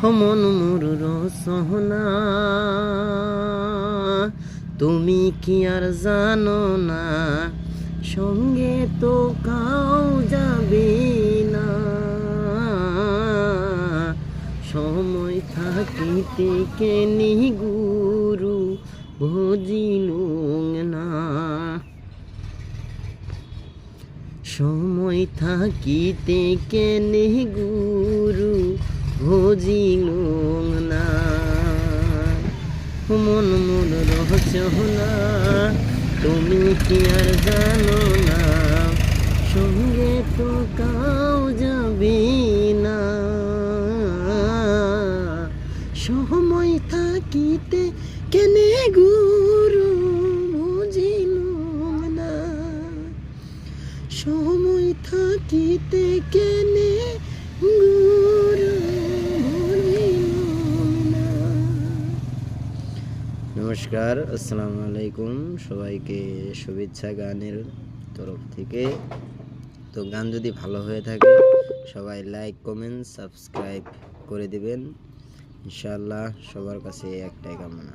মন মোর রসনা তুমি কি আর জানো না, সঙ্গে তো কাউ যাবে না। সময় থাকিতে কেনি গুরু ভজিলুম না, সময় থাকিতে কেনে গুরু ভজিলুম না। মন মোর রচনা তুমি কি আর জানো না, সঙ্গে তো কাউ যাবে না। সময় থাকিতে কেনে গুরু বুঝিলুম না, সময় থাকিতে কেনে গুরু বুঝিলুম না। নমস্কার, আসসালামু আলাইকুম। সবাইকে শুভেচ্ছা গানের তরফ থেকে। তো গান যদি ভালো হয়ে থাকে সবাই লাইক, কমেন্ট, সাবস্ক্রাইব করে দিবেন। ইনশাআল্লাহ সবার কাছে একটাই কামনা।